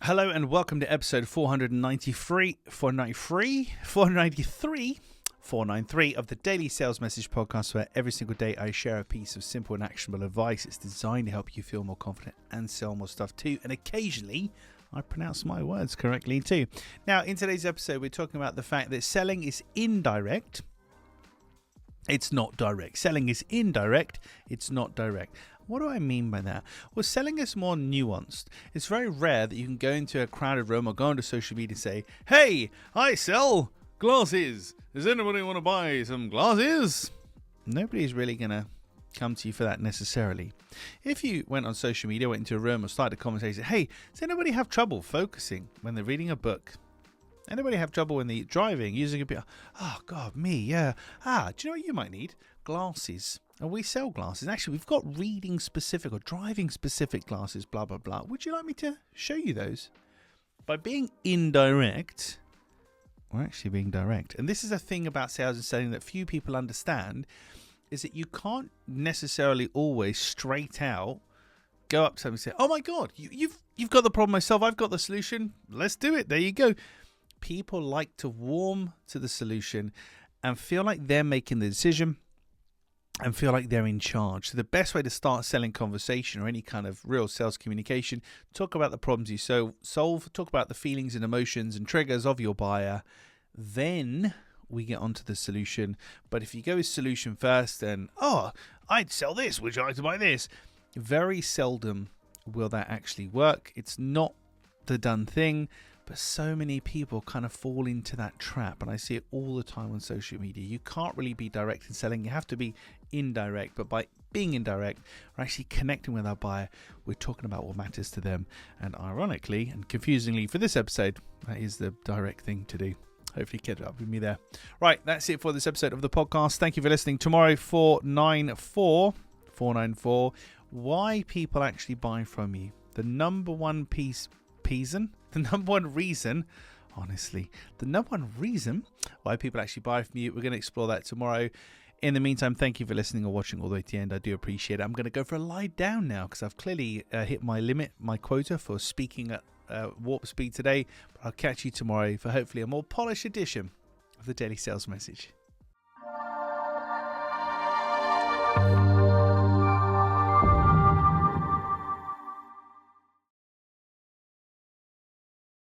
Hello and welcome to episode 493 of the Daily Sales Message Podcast, where every single day I share a piece of simple and actionable advice. It's designed to help you feel more confident and sell more stuff too. And occasionally I pronounce my words correctly too. Now, in today's episode, we're talking about the fact that selling is indirect. It's not direct. Selling is indirect. It's not direct. What do I mean by that? Well, selling is more nuanced. It's very rare that you can go into a crowded room or go onto social media and say, "Hey, I sell glasses. Does anybody want to buy some glasses?" Nobody's really going to come to you for that necessarily. If you went on social media, went into a room or started a conversation, "Hey, does anybody have trouble focusing when they're reading a book? Anybody have trouble when they're driving, using a bit? Oh, God, me, yeah. Do you know what you might need? Glasses." And we sell glasses. Actually, we've got reading specific or driving specific glasses, blah, blah, blah. Would you like me to show you those? By being indirect, we're actually being direct. And this is a thing about sales and selling that few people understand, is that you can't necessarily always straight out go up to them and say, "Oh my God, you've got the problem myself. I've got the solution. Let's do it." There you go. People like to warm to the solution and feel like they're making the decision and feel like they're in charge. So the best way to start selling conversation or any kind of real sales communication, talk about the problems you solve, talk about the feelings and emotions and triggers of your buyer. Then we get onto the solution. But if you go with solution first, then, "I'd sell this. Would you like to buy this?" Very seldom will that actually work. It's not the done thing. But so many people kind of fall into that trap, and I see it all the time on social media. You can't really be direct in selling. You have to be indirect. But by being indirect, we're actually connecting with our buyer. We're talking about what matters to them. And ironically and confusingly for this episode, that is the direct thing to do. Hopefully you kept up with me there. Right, that's it for this episode of the podcast. Thank you for listening. Tomorrow, 494, why people actually buy from you. The number one reason why people actually buy from you. We're going to explore that tomorrow. In the meantime, thank you for listening or watching all the way to the end. I do appreciate it. I'm going to go for a lie down now because I've clearly hit my limit, my quota for speaking at warp speed today. But I'll catch you tomorrow for hopefully a more polished edition of the Daily Sales Message.